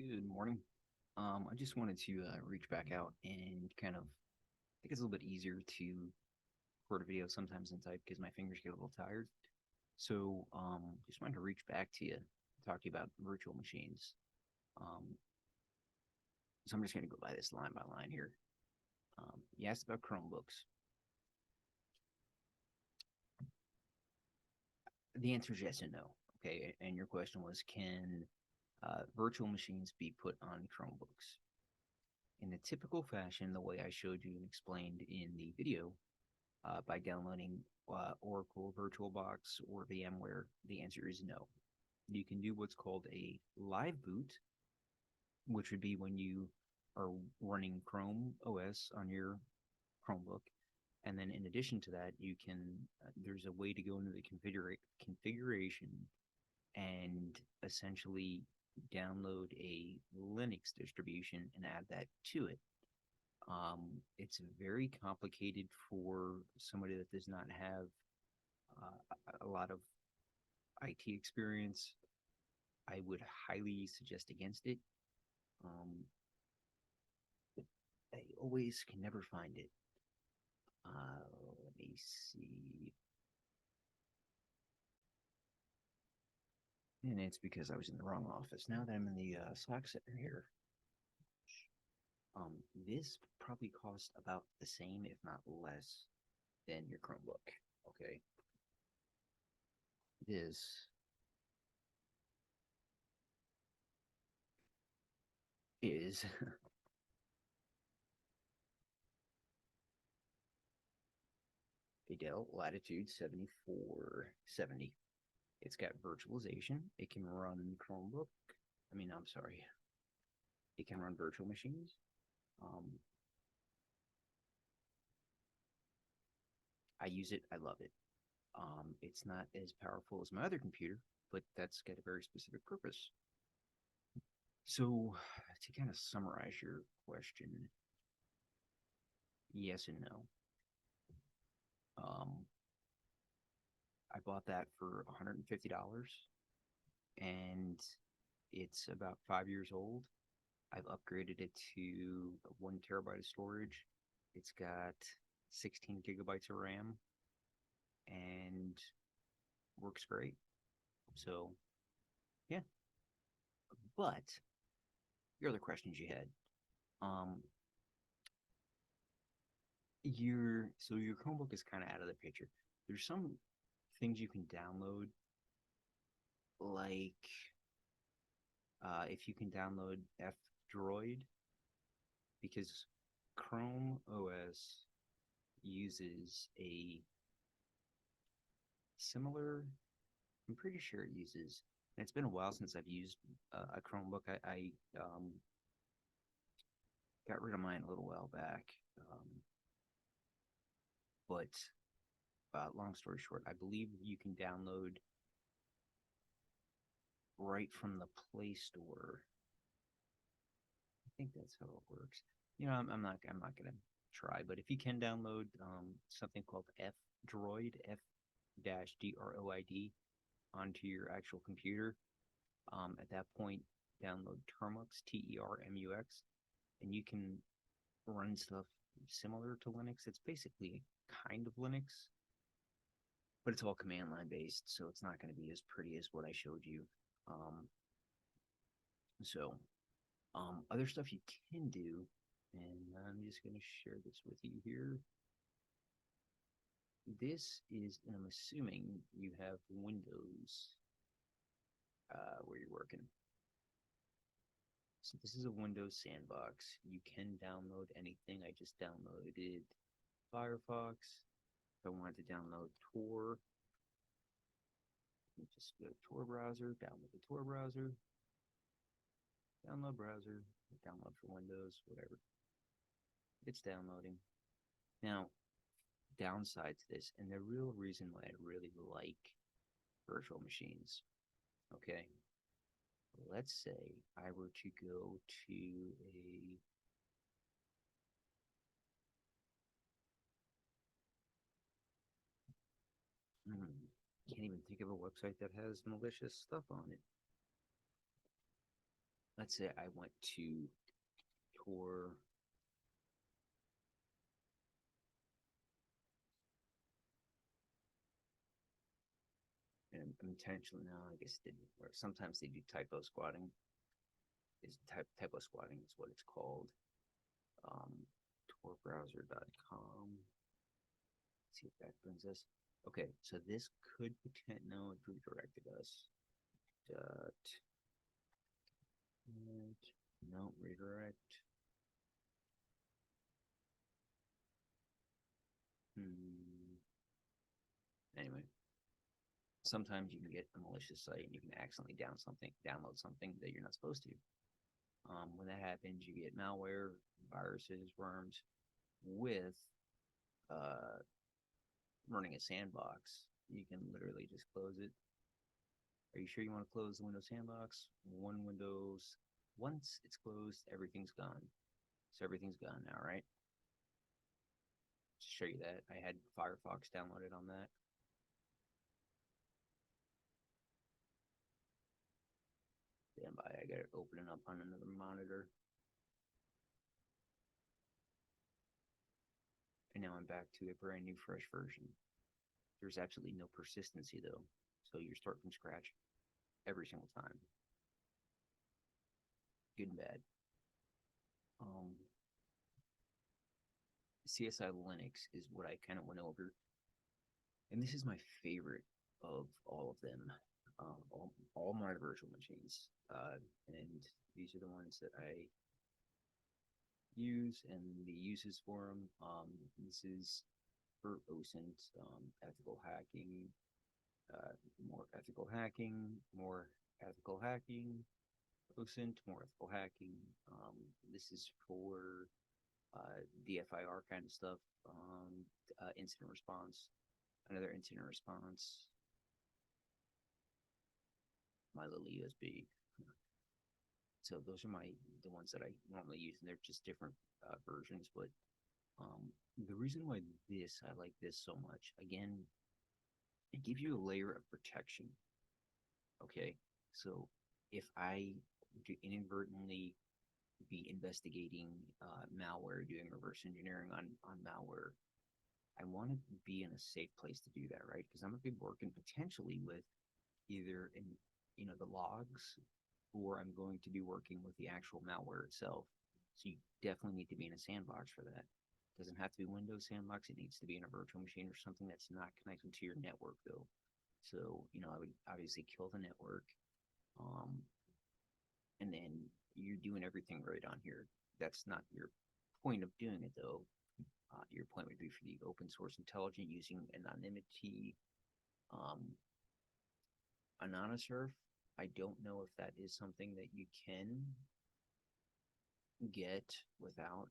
Good morning. I just wanted to reach back out and kind of, I think it's a little bit easier to record a video sometimes than type because my fingers get a little tired. So, just wanted to reach back to you, talk to you about virtual machines. Um, so I'm just going to go by this line by line here. You asked about Chromebooks. The answer is yes and no. Okay, and your question was, can virtual machines be put on Chromebooks? In the typical fashion, the way I showed you and explained in the video, by downloading Oracle VirtualBox or VMware? The answer is no. You can do what's called a live boot, which would be when you are running Chrome OS on your Chromebook. And then in addition to that, you can, there's a way to go into the configuration and essentially download a Linux distribution and add that to it. It's very complicated for somebody that does not have a lot of IT experience. I would highly suggest against it. Um, I always can never find it. Let me see. And it's because I was in the wrong office. Now that I'm in the Slack center here, this probably costs about the same, if not less, than your Chromebook. Okay, this is a Dell Latitude 7470. It's got virtualization. It can run Chromebook. I'm sorry. It can run virtual machines. Um, I use it. I love it. It's not as powerful as my other computer, but that's got a very specific purpose. So, to kind of summarize your question, yes and no. Um, I bought that for $150 and it's about 5 years old. I've upgraded it to 1 terabyte of storage. It's got 16 gigabytes of RAM and works great. So, yeah. But your other questions you had, um, your Chromebook is kind of out of the picture. There's some things you can download, like if you can download F Droid, because Chrome OS uses a similar. I'm pretty sure it uses. And it's been a while since I've used a Chromebook. I got rid of mine a little while back, but long story short, I believe you can download right from the Play Store. I think that's how it works. I'm not gonna try, but if you can download something called F Droid, F-Droid onto your actual computer, at that point, download Termux, Termux, and you can run stuff similar to Linux. It's basically kind of Linux, but it's all command line based, so it's not going to be as pretty as what I showed you. Um, so, other stuff you can do, and I'm just going to share this with you here. This is, and I'm assuming you have Windows where you're working. So this is a Windows sandbox. You can download anything. I just downloaded Firefox. If I wanted to download Tor, you just go to Tor browser, download the Tor browser, download browser, download for Windows, whatever. It's downloading. Now, downside to this, and the real reason why I really like virtual machines, okay? Let's say I were to go to a can't even think of a website that has malicious stuff on it. let's say I went to Tor and intentionally now I guess they or sometimes they do typo squatting. Is typo squatting is what it's called. Um, torbrowser.com. See if that brings us. Okay, so this could pretend no, it redirected us. Dot no redirect. Anyway, sometimes you can get a malicious site and you can accidentally download something that you're not supposed to. When that happens, you get malware, viruses, worms with uh, running a sandbox. You can literally just close it. Are you sure you want to close the Windows sandbox? Once it's closed, everything's gone. So everything's gone now, right? Just show you that. I had Firefox downloaded on that. Stand by, I got it opening up on another monitor. And now I'm back to a brand new, fresh version. There's absolutely no persistency though. So you start from scratch every single time. Good and bad. CSI Linux is what I kind of went over. And this is my favorite of all of them. All my virtual machines. And these are the ones that I use and the uses for them. This is for OSINT, ethical hacking, more ethical hacking, more ethical hacking, OSINT, more ethical hacking. This is for DFIR kind of stuff, incident response, another incident response, my little USB. So those are the ones that I normally use, and they're just different versions. But the reason why I like this so much, again, it gives you a layer of protection. Okay, so if I do inadvertently be investigating malware, doing reverse engineering on malware, I want to be in a safe place to do that, right? Because I'm going to be working potentially with either in the logs, or I'm going to be working with the actual malware itself. So you definitely need to be in a sandbox for that. It doesn't have to be Windows sandbox. It needs to be in a virtual machine or something that's not connected to your network though. So I would obviously kill the network, and then you're doing everything right on here. That's not your point of doing it though. Your point would be for the open source intelligent using anonymity. Anonysurf, I don't know if that is something that you can get without.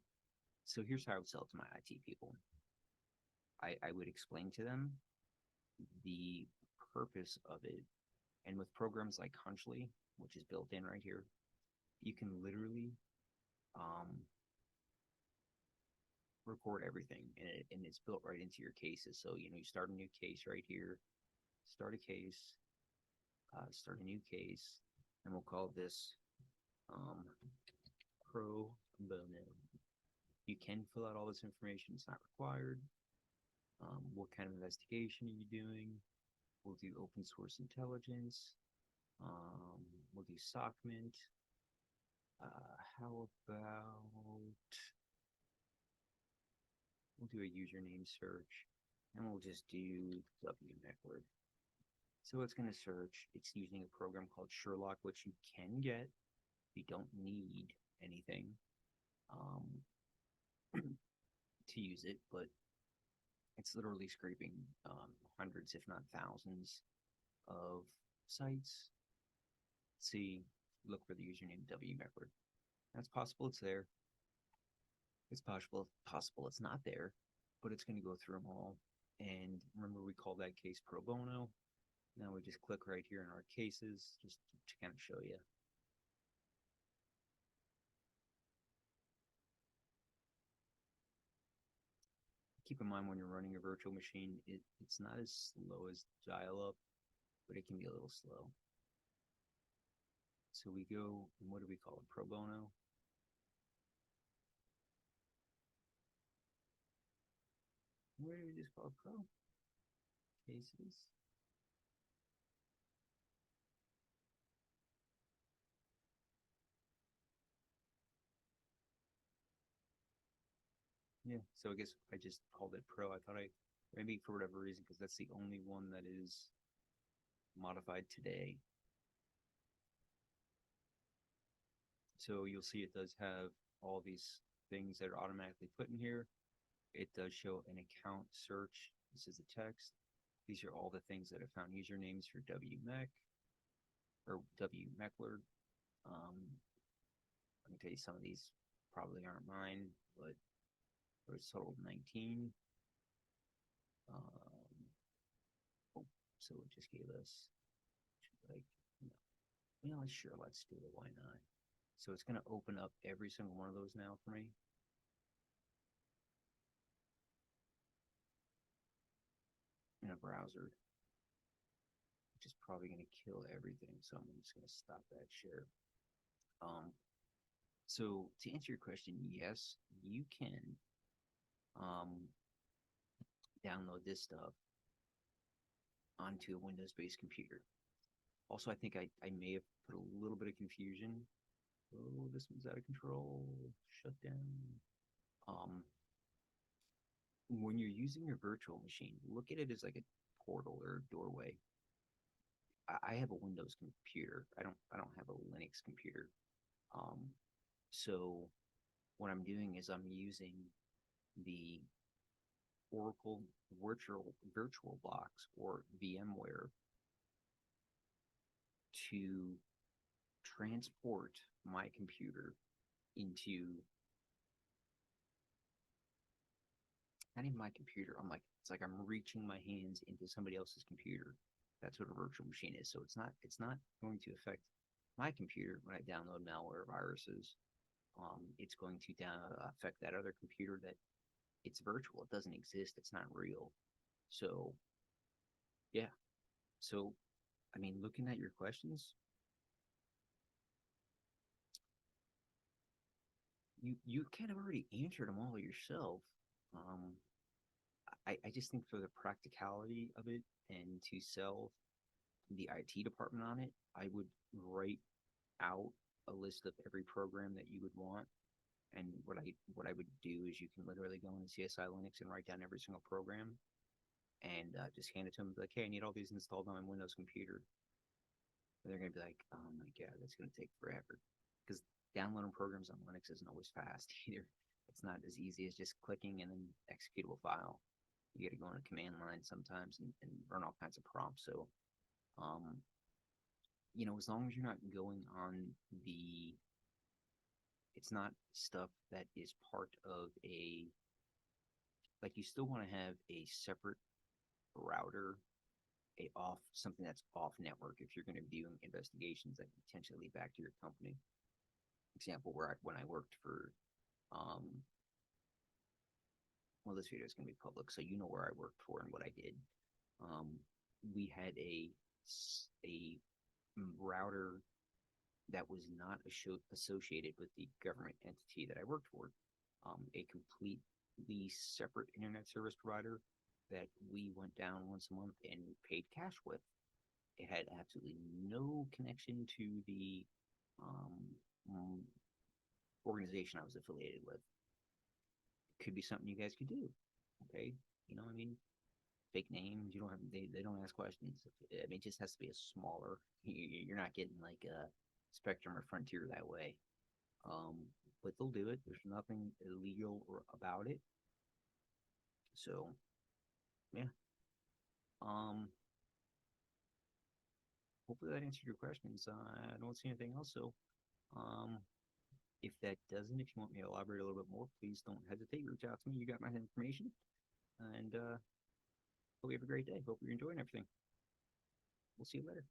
So here's how I would sell it to my IT people. I would explain to them the purpose of it. And with programs like Hunchly, which is built in right here, you can literally record everything, and it's built right into your cases. So you start a new case right here, start a case, start a new case, and we'll call this pro bono. You can fill out all this information. It's not required. What kind of investigation are you doing? We'll do open source intelligence. We'll do SOCMint. How about we'll do a username search, and we'll just do WNetwork. So it's going to search. It's using a program called Sherlock, which you can get. You don't need anything to use it, but it's literally scraping hundreds, if not thousands, of sites. See, look for the username WNetwork. That's possible it's there. It's possible it's not there, but it's going to go through them all. And remember, we called that case pro bono. Now we just click right here in our cases just to kind of show you. Keep in mind when you're running a virtual machine, it's not as slow as dial-up, but it can be a little slow. So we go, and what do we call it? Pro bono? What do we just call it? Pro cases? Yeah. So I guess I just called it pro. I thought I, maybe for whatever reason, because that's the only one that is modified today. So you'll see it does have all these things that are automatically put in here. It does show an account search. This is the text. These are all the things that I found usernames for WMEC or WMeckler. Let me tell you, some of these probably aren't mine, but it was total 19. Oh, so it just gave us like, you know, sure, let's do it. Why not? So it's going to open up every single one of those now for me. In a browser, which is probably going to kill everything. So I'm just going to stop that share. Um, so to answer your question, yes, you can um, download this stuff onto a Windows-based computer. Also, I think I may have put a little bit of confusion. Oh, this one's out of control. Shut down. Um, when you're using your virtual machine, look at it as like a portal or a doorway. I have a Windows computer. I don't have a Linux computer. Um, so what I'm doing is I'm using the Oracle VirtualBox or VMware to transport my computer into, not even my computer. I'm like, it's like I'm reaching my hands into somebody else's computer. That's what a virtual machine is. So it's not going to affect my computer when I download malware viruses. It's going to affect that other computer that it's virtual. It doesn't exist. It's not real. So yeah. So I mean, looking at your questions, you kind of already answered them all yourself. Um, I just think for the practicality of it and to sell the IT department on it, I would write out a list of every program that you would want. And what I would do is you can literally go into CSI Linux and write down every single program and just hand it to them. Be like, hey, I need all these installed on my Windows computer. And they're gonna be like, oh my god, that's gonna take forever. Because downloading programs on Linux isn't always fast either. It's not as easy as just clicking and then executable file. You got to go on a command line sometimes and run all kinds of prompts. So, um, as long as you're not going on the, it's not stuff that is part of a, like you still want to have a separate router, a off, something that's off network if you're going to be doing investigations that potentially lead back to your company. Example, when I worked for, um, well, this video is going to be public, so you know where I worked for and what I did. We had a router that was not associated with the government entity that I worked for, a completely separate internet service provider that we went down once a month and paid cash with. It had absolutely no connection to the um, organization I was affiliated with. It could be something you guys could do. Okay, I mean, fake names. You don't have they don't ask questions. I mean, it just has to be a smaller. You're not getting like a Spectrum or Frontier that way. But they'll do it. There's nothing illegal or about it. So yeah. Um, Hopefully that answered your questions. I don't see anything else. So um, if that doesn't, if you want me to elaborate a little bit more, please don't hesitate. Reach out to me. You got my information. And hope you have a great day. Hope you're enjoying everything. We'll see you later.